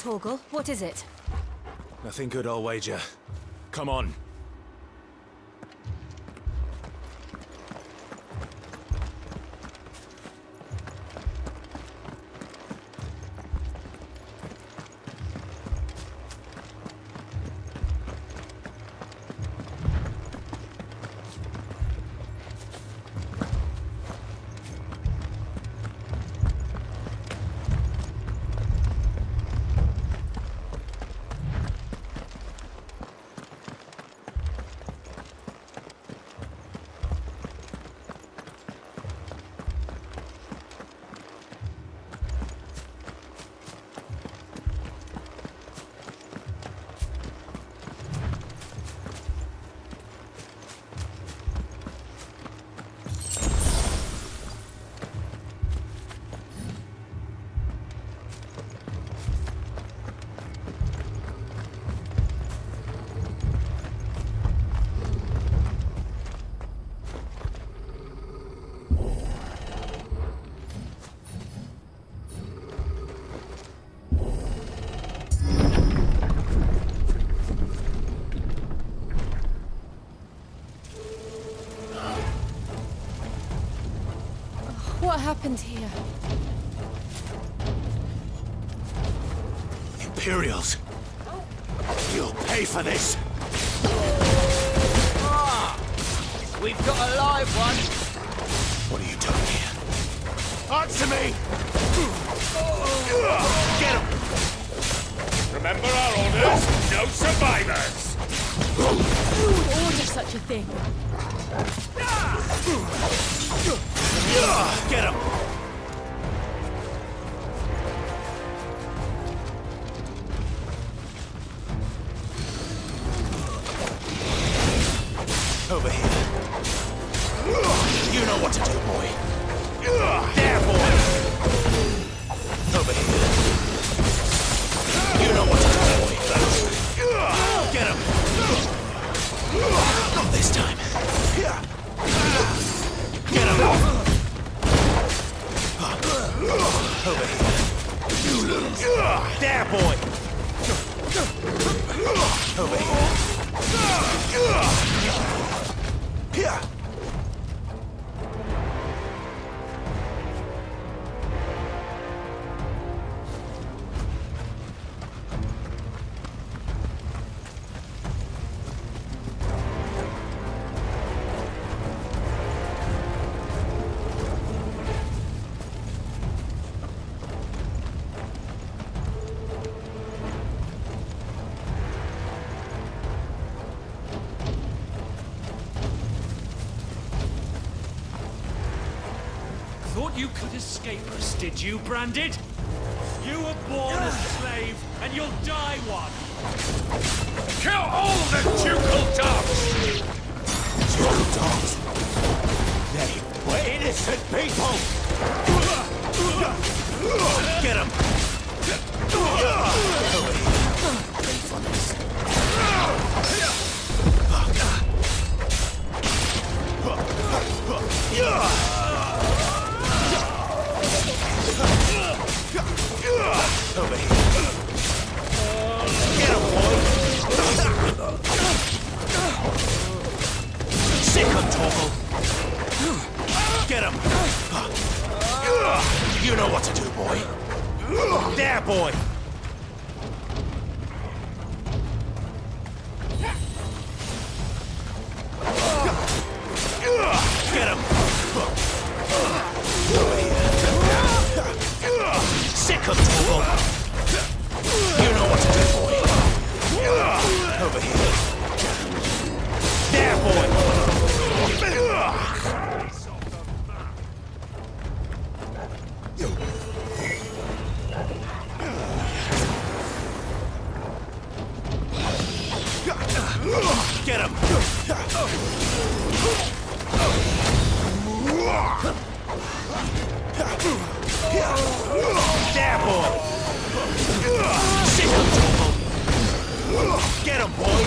Torgal. What is it? Nothing good, I'll wager. Come on. What happened here? Imperials! You'll pay for this! Ah! We've got a live one! What are you doing here? Answer me! Get him! Remember our orders? No survivors! Who would order such a thing? Get him! Over here. You know what to do, boy. There, boy! Over here. You know what to do, boy. Get him! Not this time. Get him! Over here. There, boy! Over here. Here! Thought you could escape us, did you, Branded? You were born a slave, and you'll die one! Kill all the ducal dogs! Ducal dogs? They were innocent people! Get him! Ready for this. Over here. Get him, boy! Sick of Torgal! Get him! You know what to do, boy. There, boy! Get him! Over here. Sick of Torgal! You know what to do, boy. Over here. There, boy! Get him! There, boy! Sick of Torgal! Get him, boy!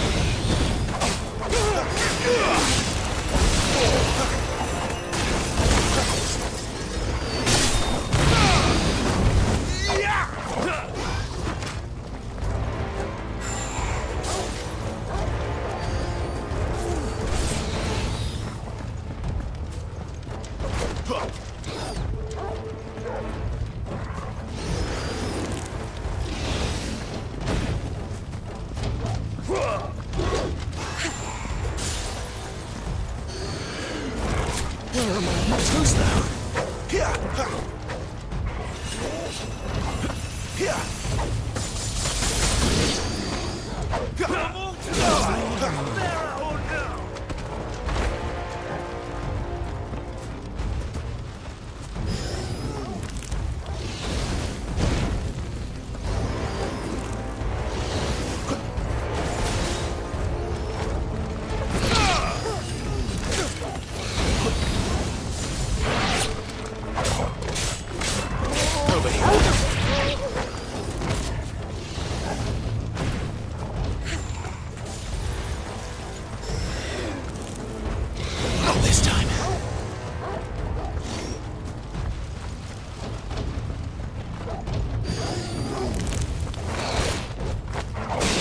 Not this time.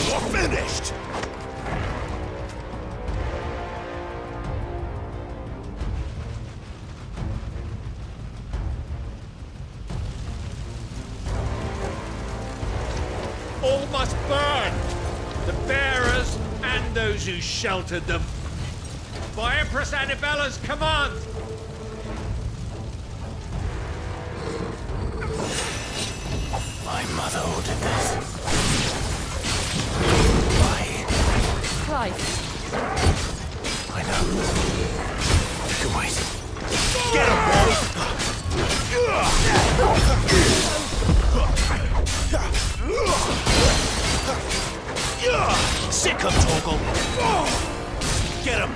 You're finished! All must burn! The bearers and those who sheltered them. By Empress Annibella's command! My mother ordered this. Why? Clive, I know. You can wait. Get him, boy! Sick of Torgal! Get him!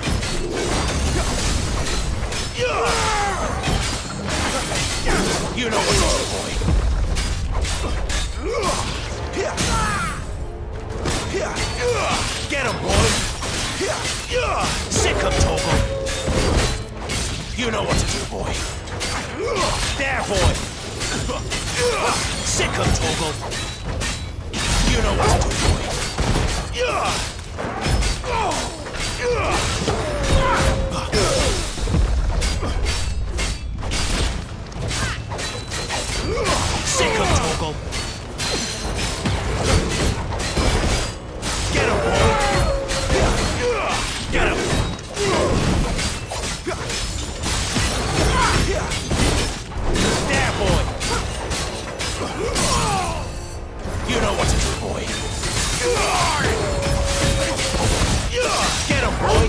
You know what to do, boy. Get him, boy! Sick of Torgal! You know what to do, boy. There, boy! Sick of Torgal! You know what to do, boy. Sick of Torgal! Get him, boy! Get him! There, boy! You know what to do, boy. Get him, boy!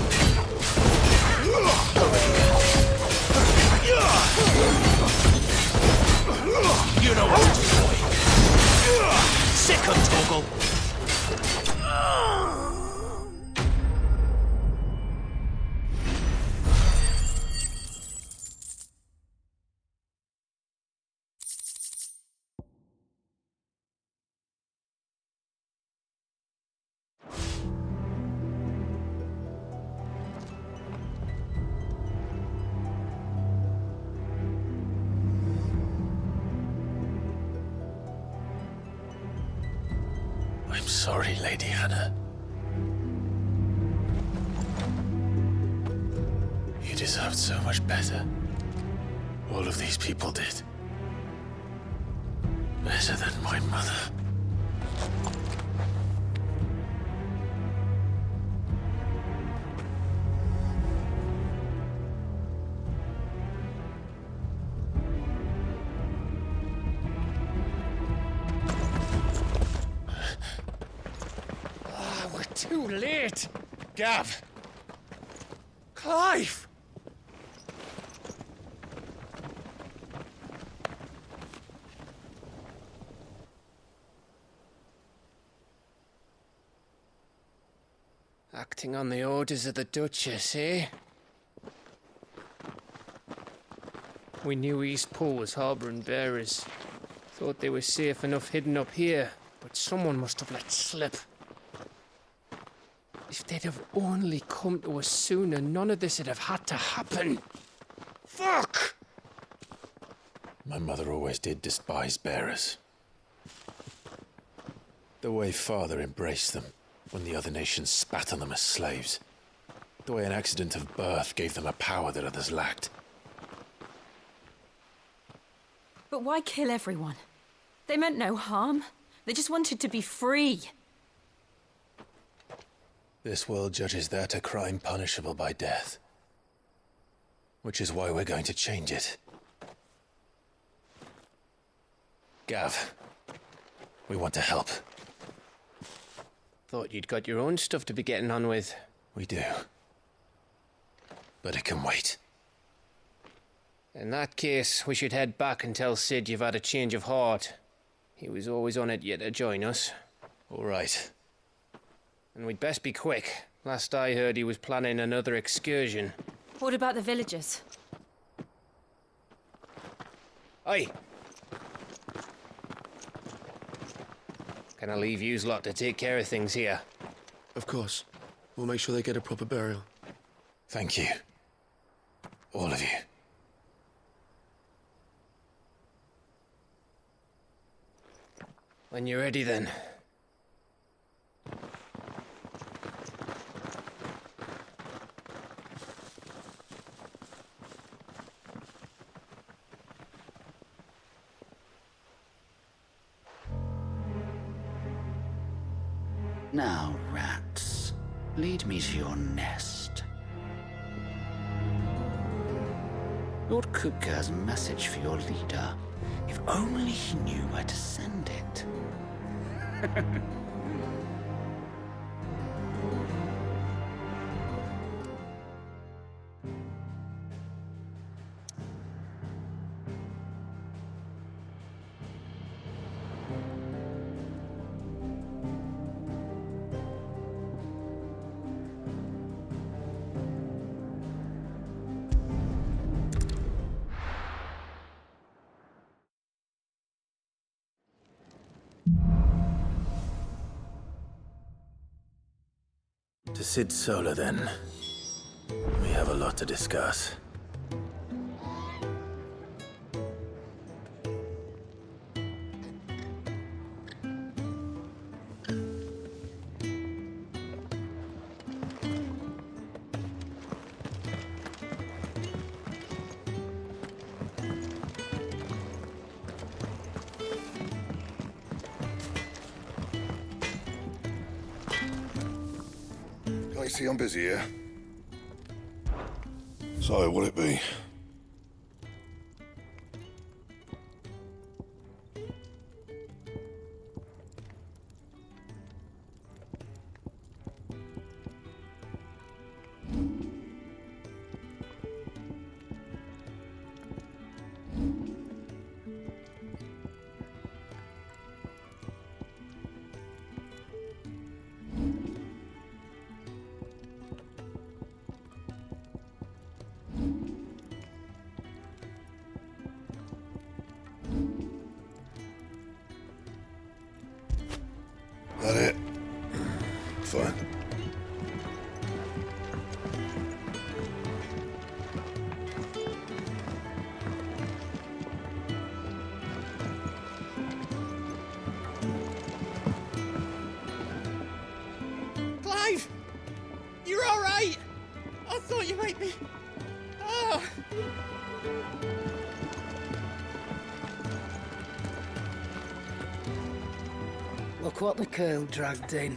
You know what to do, boy. Sick of Torgal! I'm sorry, Lady Hannah. You deserved so much better. All of these people did. Better than my mother. Too late! Gav! Clive! Acting on the orders of the Duchess, eh? We knew Eastpool was harbouring bearers. Thought they were safe enough hidden up here, but someone must have let slip. If they'd have only come to us sooner, none of this would have had to happen. Fuck! My mother always did despise bearers. The way Father embraced them when the other nations spat on them as slaves. The way an accident of birth gave them a power that others lacked. but why kill everyone? They meant no harm. They just wanted to be free. This world judges that a crime punishable by death. Which is why we're going to change it. Gav, we want to help. Thought you'd got your own stuff to be getting on with. We do. But it can wait. In that case, we should head back and tell Sid you've had a change of heart. He was always on it yet to join us. All right. And we'd best be quick. Last I heard, he was planning another excursion. What about the villagers? Aye. Can I leave yous lot to take care of things here? Of course. We'll make sure they get a proper burial. Thank you. All of you. When you're ready, then. Now, rats, lead me to your nest. Lord Kupka has a message for your leader. If only he knew where to send it. To Sid Solar, then. We have a lot to discuss. I see I'm busy here. So, what'll it be? That it? Fine. Clive! You're all right! I thought you might be... Oh! Look what the curl dragged in.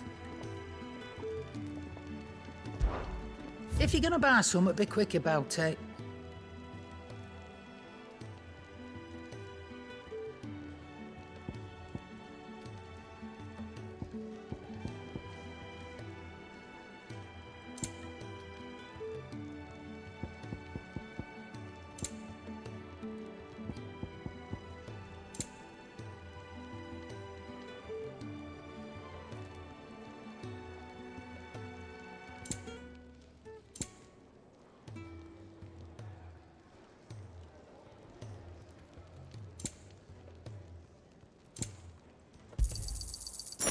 If you're gonna buy something, be quick about it.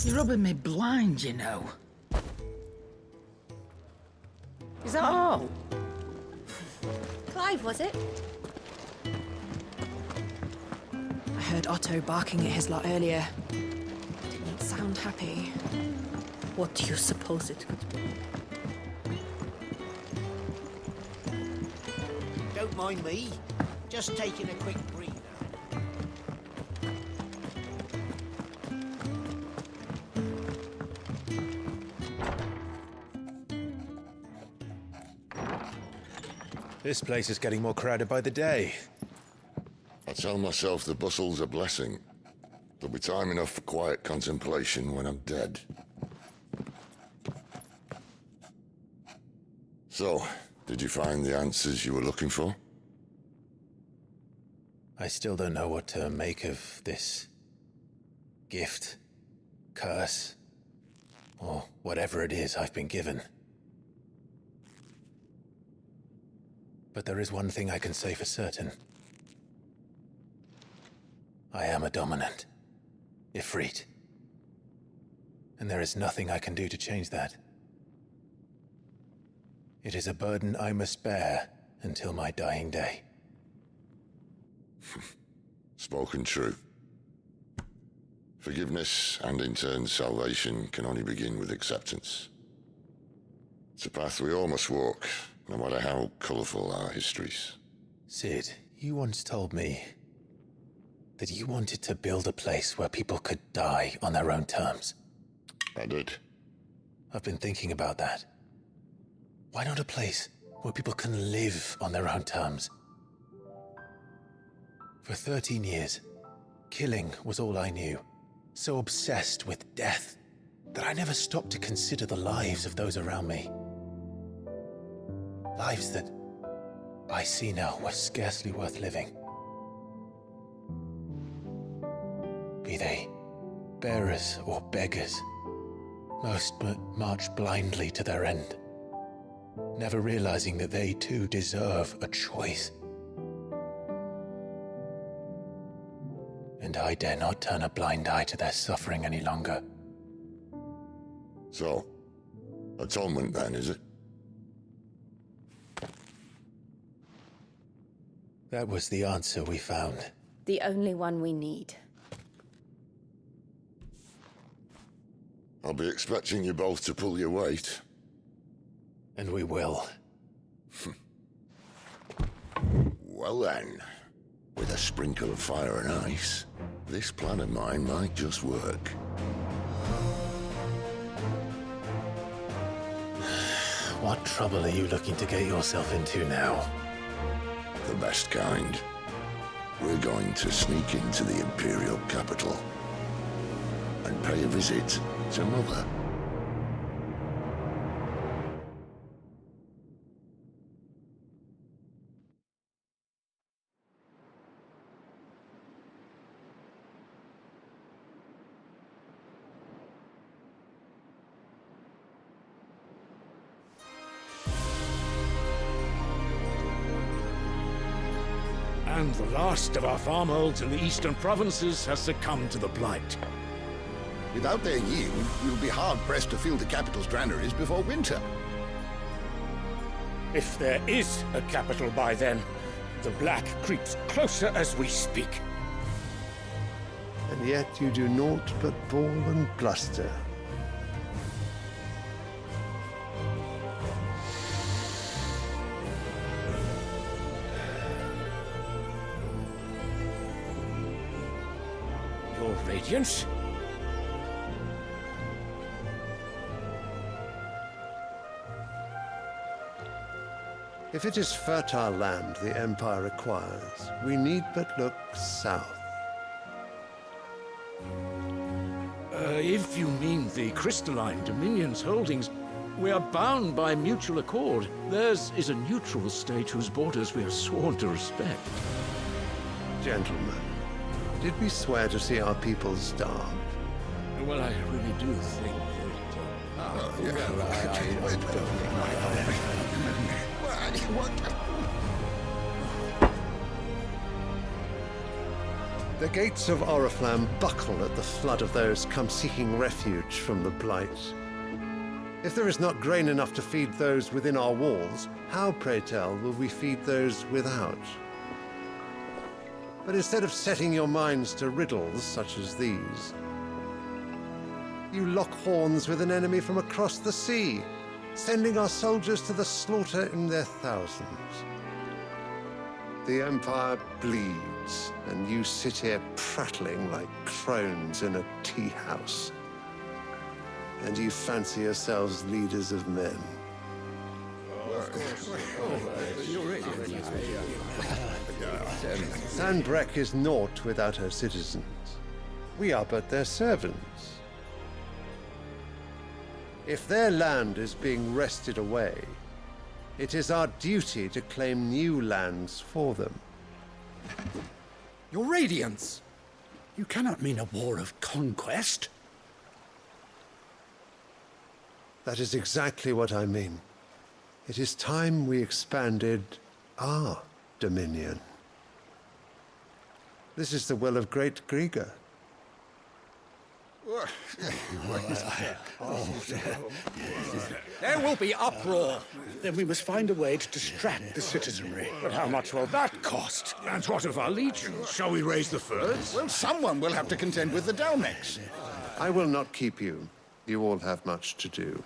You're rubbing me blind, you know. Is that all? Clive, was it? I heard Otto barking at his lot earlier. Didn't sound happy. What do you suppose it could be? Don't mind me. Just taking a quick breather. This place is getting more crowded by the day. I tell myself the bustle's a blessing. There'll be time enough for quiet contemplation when I'm dead. So, did you find the answers you were looking for? I still don't know what to make of this gift, curse, or whatever it is I've been given. But there is one thing I can say for certain. I am a dominant, Ifrit. And there is nothing I can do to change that. It is a burden I must bear until my dying day. Spoken true. Forgiveness, and in turn salvation, can only begin with acceptance. It's a path we all must walk, no matter how colourful our histories. Sid, you once told me that you wanted to build a place where people could die on their own terms. I did. I've been thinking about that. Why not a place where people can live on their own terms? For 13 years, killing was all I knew. So obsessed with death that I never stopped to consider the lives of those around me. Lives that I see now were scarcely worth living. Be they bearers or beggars, most but march blindly to their end, never realizing that they too deserve a choice. And I dare not turn a blind eye to their suffering any longer. So, atonement then, is it? That was the answer we found. The only one we need. I'll be expecting you both to pull your weight. And we will. Well then, with a sprinkle of fire and ice, this plan of mine might just work. What trouble are you looking to get yourself into now? The best kind. We're going to sneak into the Imperial capital and pay a visit to Mother. And the last of our farmholds in the eastern provinces has succumbed to the blight. Without their yield, we'll be hard-pressed to fill the capital's granaries before winter. If there is a capital by then, the black creeps closer as we speak. And yet you do naught but bawl and bluster. Your Radiance? If it is fertile land the Empire requires, we need but look south. If you mean the crystalline Dominion's holdings, we are bound by mutual accord. Theirs is a neutral state whose borders we are sworn to respect. Gentlemen, did we swear to see our people starve? Well, I really do think The gates of Oriflamme buckle at the flood of those come seeking refuge from the blight. If there is not grain enough to feed those within our walls, how, pray tell, will we feed those without? But instead of setting your minds to riddles such as these, you lock horns with an enemy from across the sea, sending our soldiers to the slaughter in their thousands. The Empire bleeds, and you sit here prattling like crones in a tea house. And you fancy yourselves leaders of men. Sanbreque is naught without her citizens. We are but their servants. If their land is being wrested away, it is our duty to claim new lands for them. Your Radiance! You cannot mean a war of conquest. That is exactly what I mean. It is time we expanded our dominion. This is the will of Great Grieger. There will be uproar. Then we must find a way to distract the citizenry. But how much will that cost? And what of our legions? Shall we raise the furs? Well, someone will have to contend with the Dalmex. I will not keep you. You all have much to do.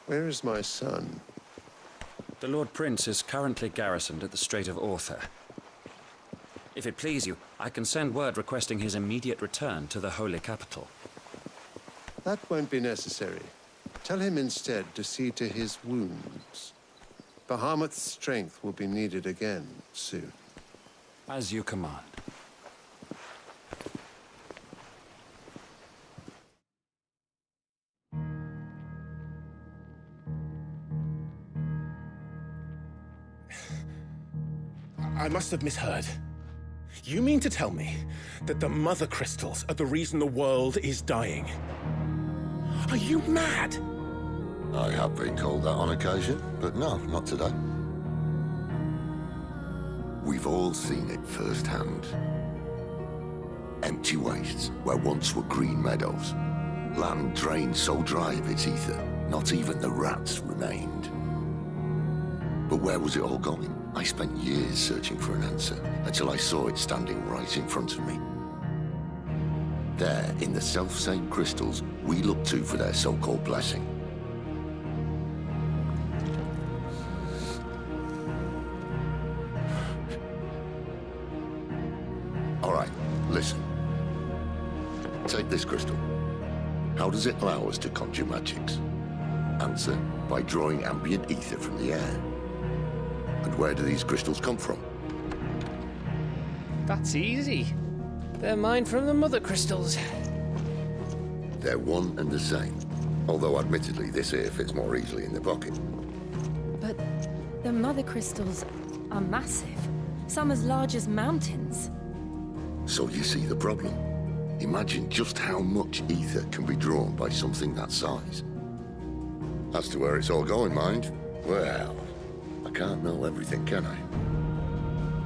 Where is my son? The Lord Prince is currently garrisoned at the Strait of Arthur. If it please you, I can send word requesting his immediate return to the Holy Capital. That won't be necessary. Tell him instead to see to his wounds. Bahamut's strength will be needed again soon. As you command. I must have misheard. You mean to tell me that the Mother Crystals are the reason the world is dying? Are you mad? I have been called that on occasion, but no, not today. We've all seen it firsthand. Empty wastes where once were green meadows. Land drained so dry of its ether, not even the rats remained. But where was it all going? I spent years searching for an answer, until I saw it standing right in front of me. There, in the self-same crystals we look to for their so-called blessing. All right, listen. Take this crystal. How does it allow us to conjure magics? Answer, by drawing ambient ether from the air. And where do these crystals come from? That's easy. They're mined from the Mother Crystals. They're one and the same. Although admittedly this here fits more easily in the pocket. But the Mother Crystals are massive. Some as large as mountains. So you see the problem. Imagine just how much ether can be drawn by something that size. As to where it's all going, mind? Well, I can't know everything, can I?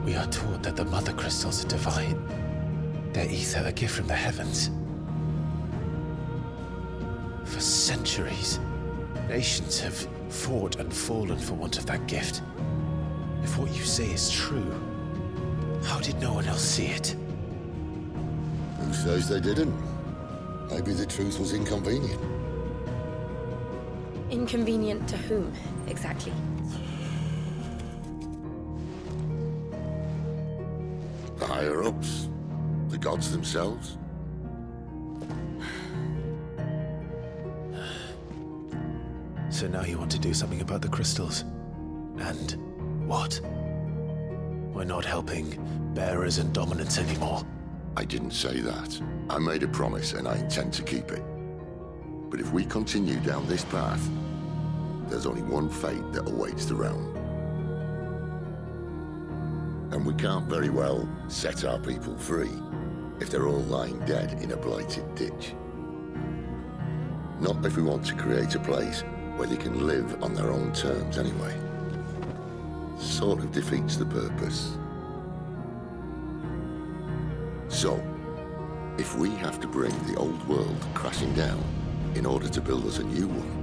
We are taught that the Mother Crystals are divine. Their ether a gift from the heavens. For centuries, nations have fought and fallen for want of that gift. If what you say is true, how did no one else see it? Who says they didn't? Maybe the truth was inconvenient. Inconvenient to whom, exactly? The higher-ups? The gods themselves? So now you want to do something about the crystals. And what? We're not helping bearers and dominants anymore. I didn't say that. I made a promise and I intend to keep it. But if we continue down this path, there's only one fate that awaits the realm. And we can't very well set our people free if they're all lying dead in a blighted ditch. Not if we want to create a place where they can live on their own terms anyway. Sort of defeats the purpose. So, if we have to bring the old world crashing down in order to build us a new one,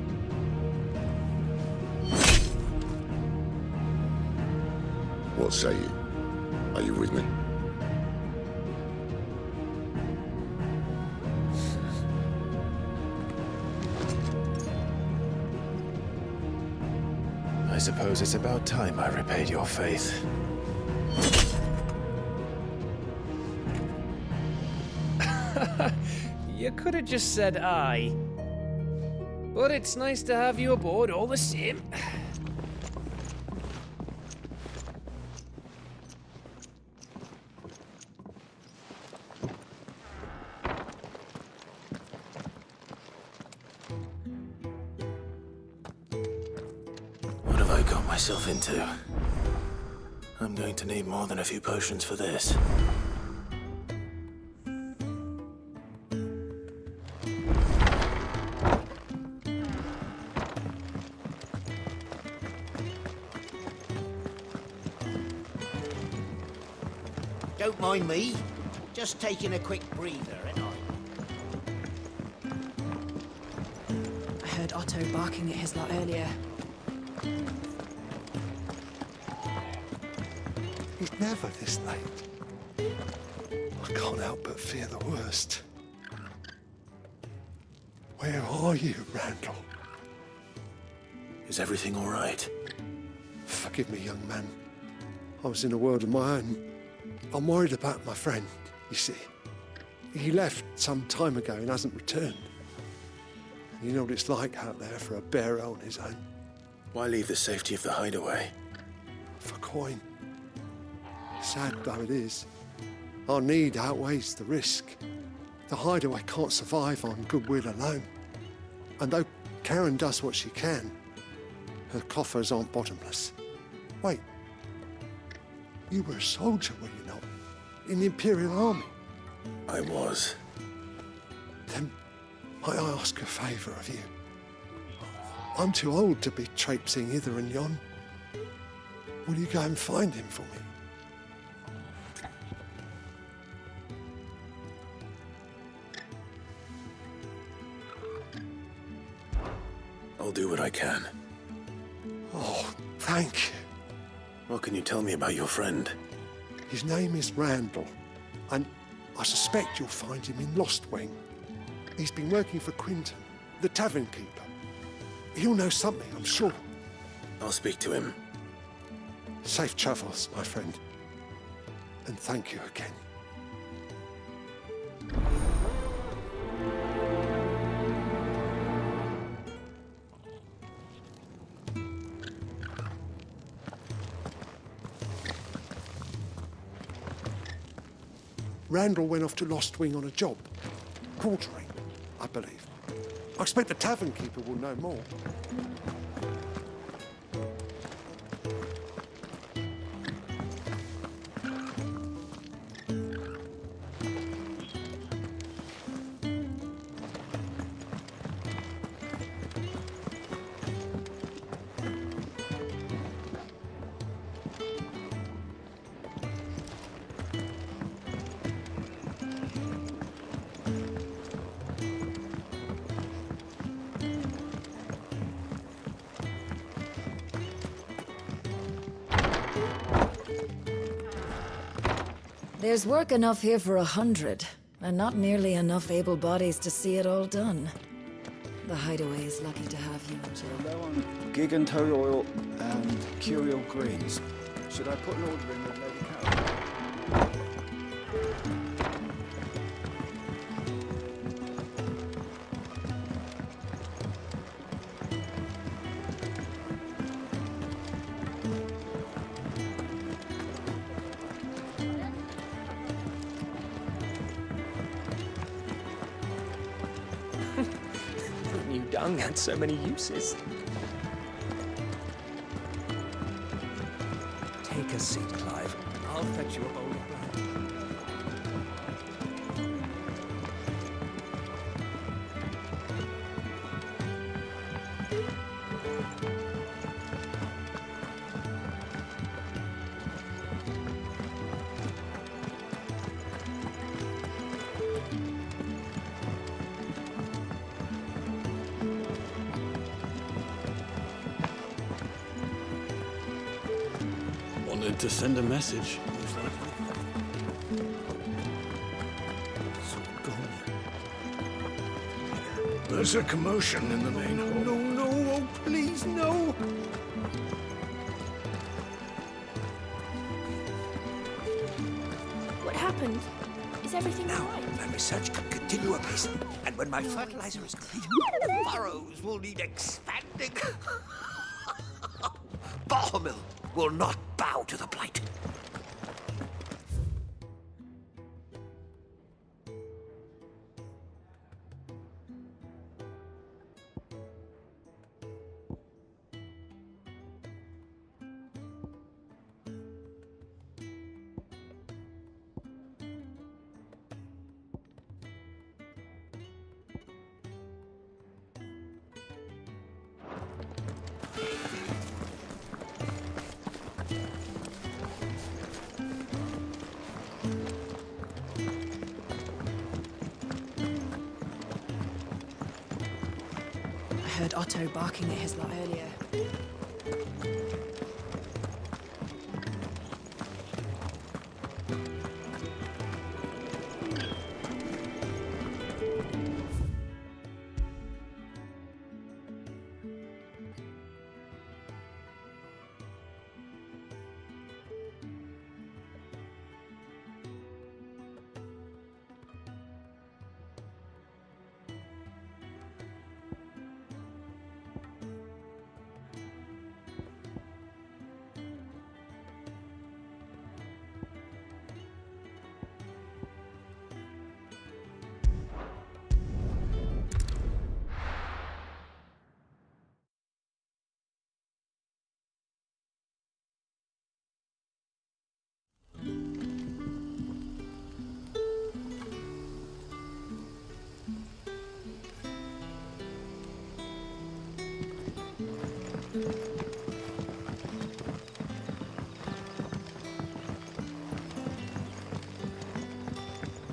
what say you? Are you with me? I suppose it's about time I repaid your faith. You could have just said aye. But it's nice to have you aboard all the same. What have I got myself into? I'm going to need more than a few potions for this. Don't mind me. Just taking a quick breather, ain't I heard Otto barking at his lot earlier. He's never this late. I can't help but fear the worst. Where are you, Randall? Is everything all right? Forgive me, young man. I was in a world of my own. I'm worried about my friend, you see. He left some time ago and hasn't returned. You know what it's like out there for a bearer on his own. Why leave the safety of the hideaway? For coin. Sad though it is, our need outweighs the risk. The hideaway can't survive on goodwill alone. And though Karen does what she can, her coffers aren't bottomless. Wait, you were a soldier, were you not? In the Imperial Army? I was. Then might I ask a favour of you? I'm too old to be traipsing hither and yon. Will you go and find him for me? I'll do what I can. Oh, thank you. What can you tell me about your friend? His name is Randall, and I suspect you'll find him in Lost Wing. He's been working for Quinton, the tavern keeper. He'll know something, I'm sure. I'll speak to him. Safe travels, my friend. And thank you again. Randall went off to Lost Wing on a job. Quartering, I believe. I expect the tavern keeper will know more. There's work enough here for 100, and not nearly enough able bodies to see it all done. The hideaway is lucky to have you, Jill. Low on gig and toad oil and curial greens. Should I put an order in with Lady Carol? New dung had so many uses. Take a seat, Clive. I'll fetch you a bowl of brown. Wanted to send a message. There's a commotion in the main hall. No, oh, please, no. happened? Is everything all right? My research can continue apace, and when my fertilizer is complete, the furrows will need expanding. Bahamil will not bow to the blight. I heard Otto barking at his lot earlier.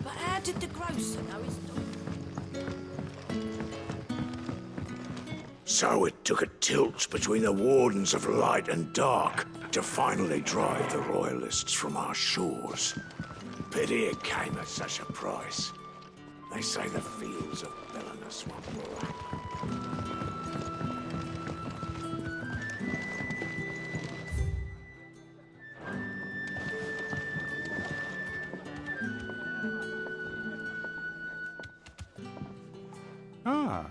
But how did the grocer know his dog? So it took a tilt between the Wardens of Light and Dark to finally drive the Royalists from our shores. Pity it came at such a price. They say the fields of Belenus were black. Ah,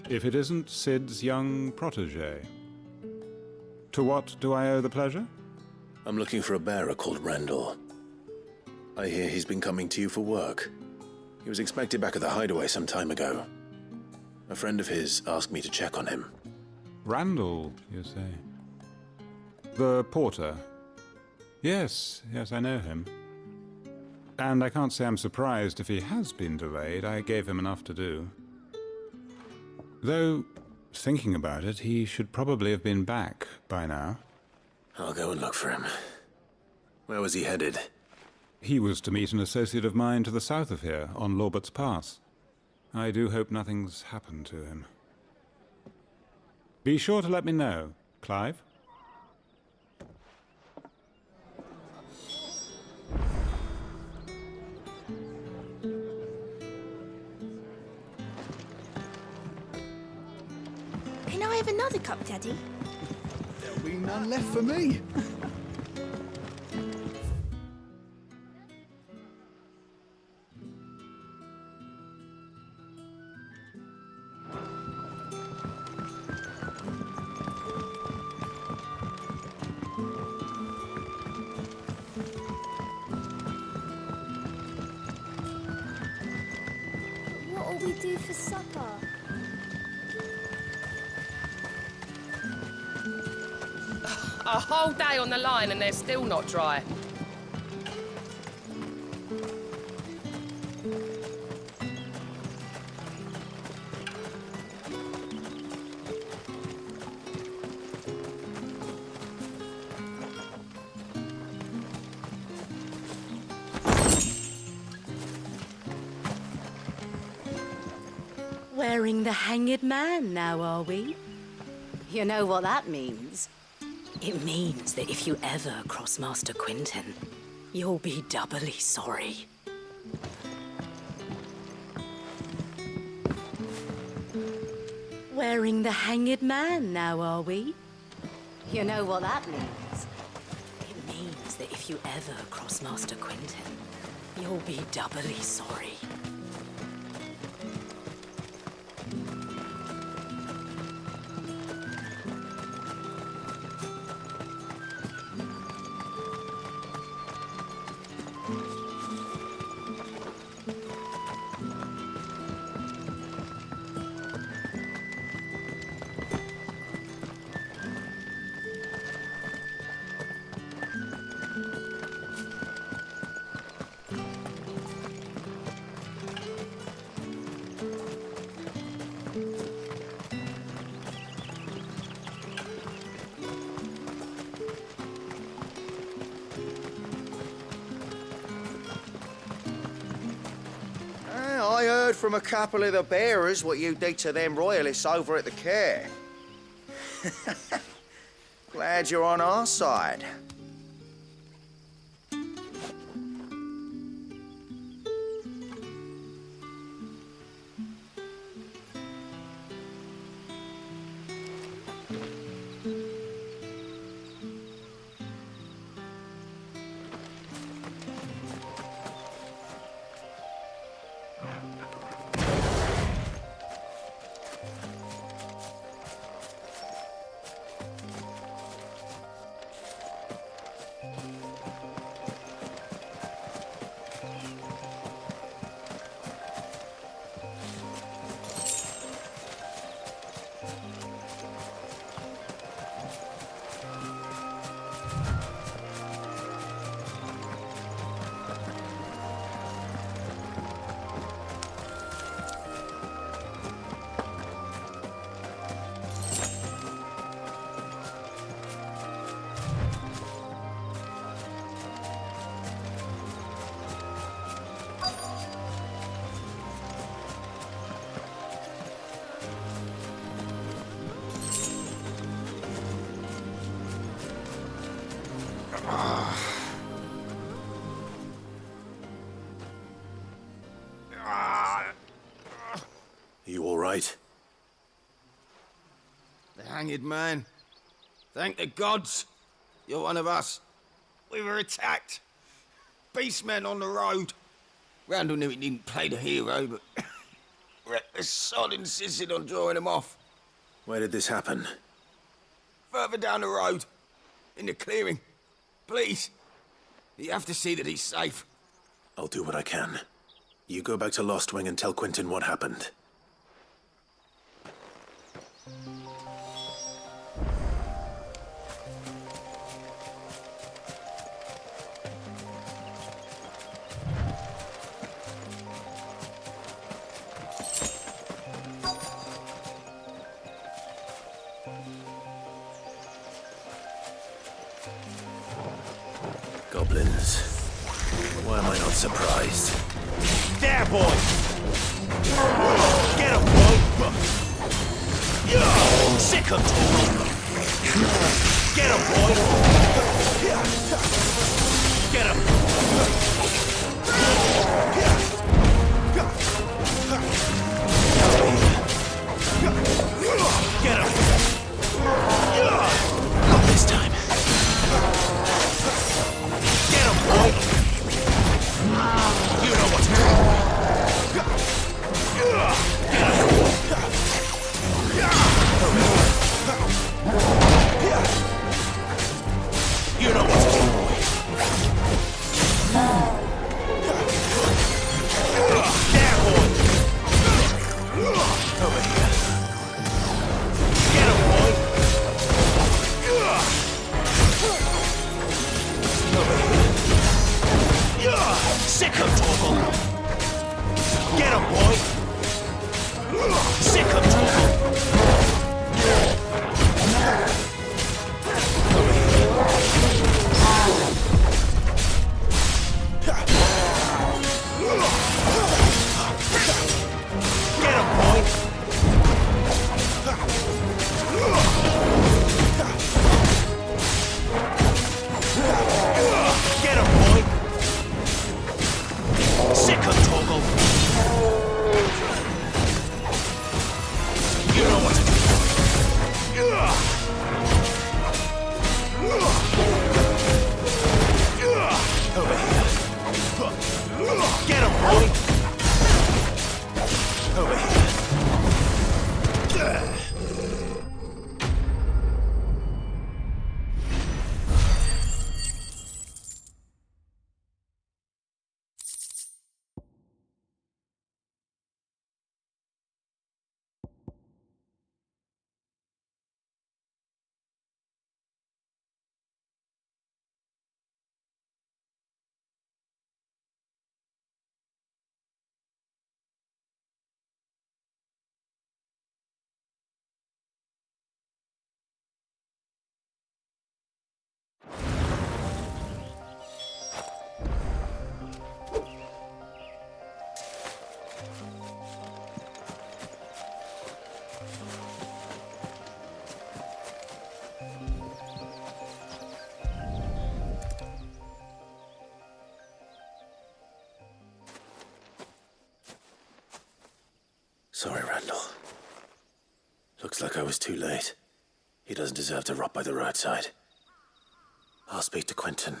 if it isn't Sid's young protege. To what do I owe the pleasure? I'm looking for a bearer called Randall. I hear he's been coming to you for work. He was expected back at the hideaway some time ago. A friend of his asked me to check on him. Randall, you say? The porter? Yes, I know him. And I can't say I'm surprised if he has been delayed. I gave him enough to do. Though, thinking about it, he should probably have been back by now. I'll go and look for him. Where was he headed? He was to meet an associate of mine to the south of here, on LAUBERT'S Pass. I do hope nothing's happened to him. Be sure to let me know, Clive. Can I have another cup, Daddy? There'll be none left for me. What'll we do for supper? A whole day on the line and they're still not dry. Wearing the hanged man now, are we? You know what that means? It means that if you ever cross Master Quinton, you'll be doubly sorry. Wearing the hanged man now, are we? You know what that means? It means that if you ever cross Master Quinton, you'll be doubly sorry. I heard from a couple of the bearers what you did to them royalists over at the care. Glad you're on our side. You all right? The hanged man. Thank the gods. You're one of us. We were attacked. Beastmen on the road. Randall knew he didn't play the hero, but the sod insisted on drawing him off. Where did this happen? Further down the road. In the clearing. Please. You have to see that he's safe. I'll do what I can. You go back to Lost Wing and tell Quentin what happened. Goblins. Why am I not surprised? There, boy! Get him, boy! Sick of talking! Get him, boy! Get him! Get him! Not this time. Get him, boy! You know what's wrong. You know what's wrong, boy. There, boy. Over here. Get him, boy. Sorry, Randall. Looks like I was too late. He doesn't deserve to rot by the roadside. I'll speak to Quentin.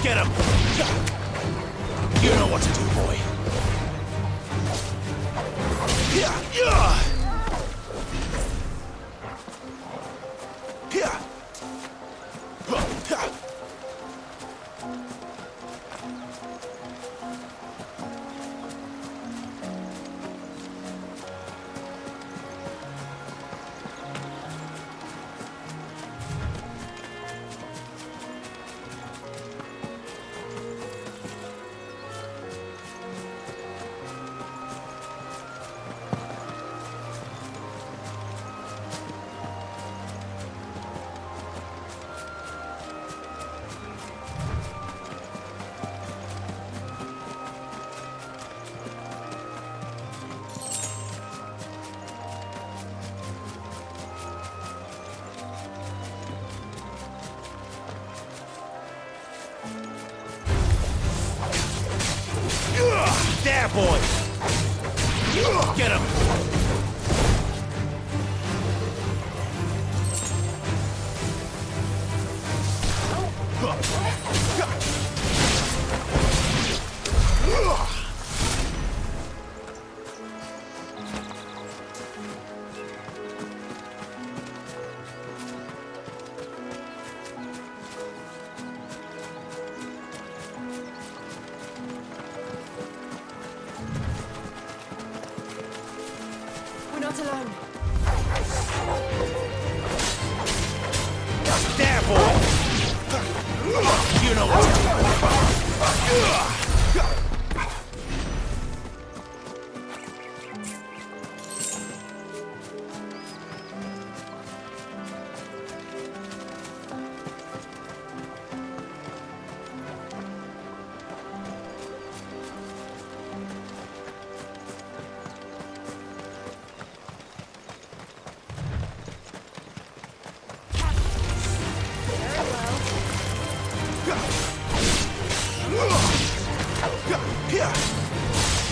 Get him! You know what to do, boy. There, boy! Get him! We're not alone. There, boy! You know what to do.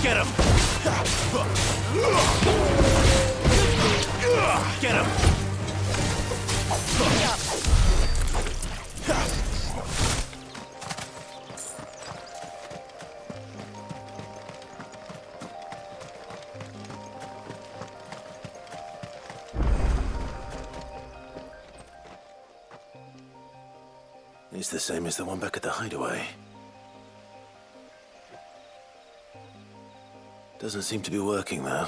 Get him! Get him! It's the same as the one back at the hideaway. Doesn't seem to be working, though.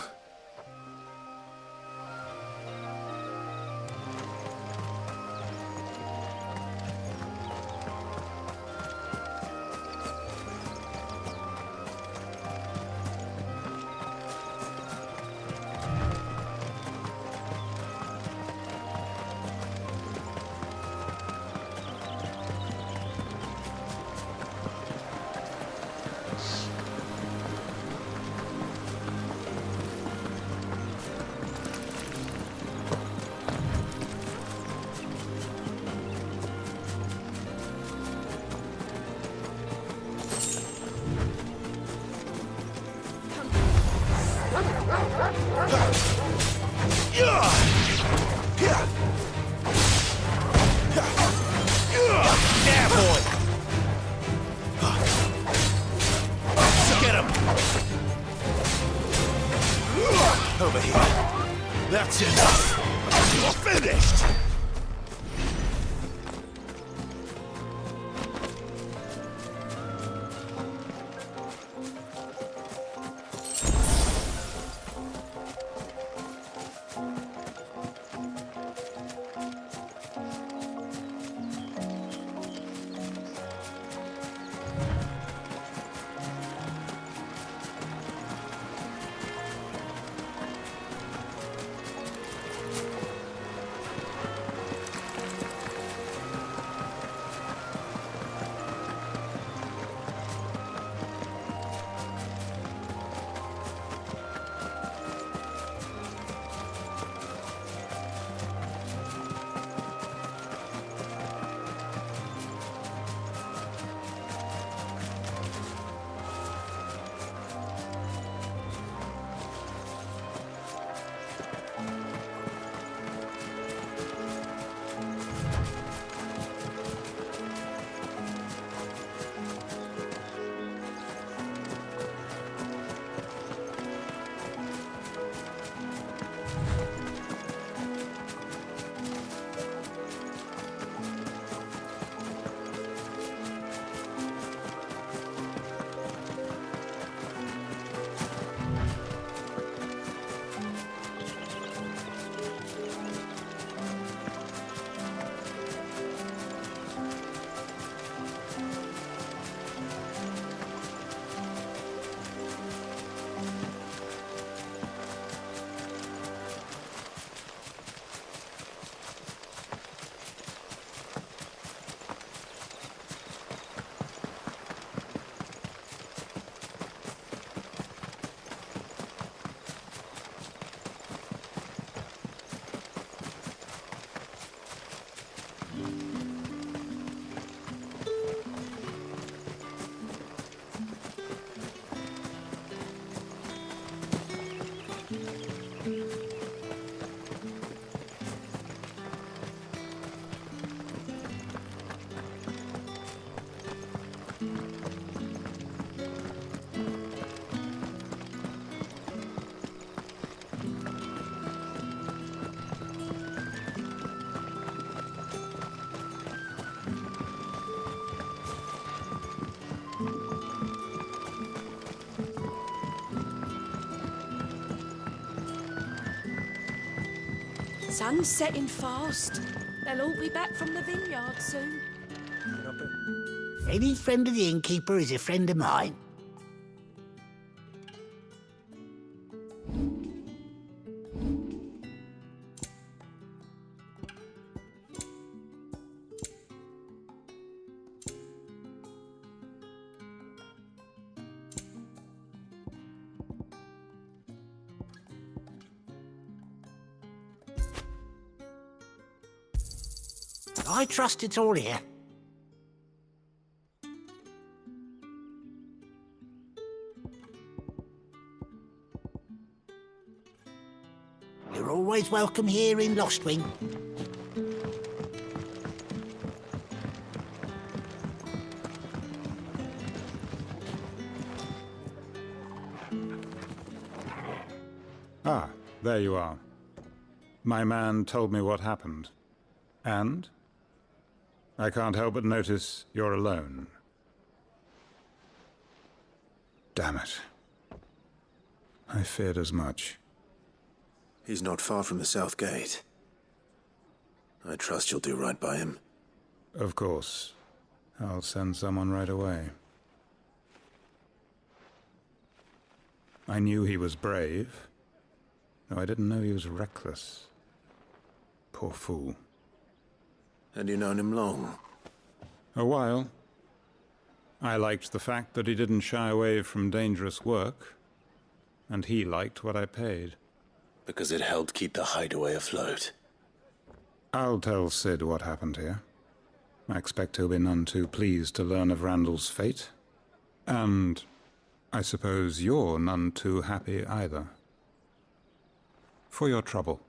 That's enough! You're finished! Sun's setting fast. They'll all be back from the vineyard soon. Any friend of the innkeeper is a friend of mine. I trust it's all here. You're always welcome here in Lostwing. Ah, there you are. My man told me what happened. And? I can't help but notice you're alone. Damn it. I feared as much. He's not far from the South Gate. I trust you'll do right by him. Of course. I'll send someone right away. I knew he was brave, though I didn't know he was reckless. Poor fool. Had you known him long? A while. I liked the fact that he didn't shy away from dangerous work, and he liked what I paid. Because it helped keep the hideaway afloat. I'll tell Sid what happened here. I expect he'll be none too pleased to learn of Randall's fate. And I suppose you're none too happy either. For your trouble.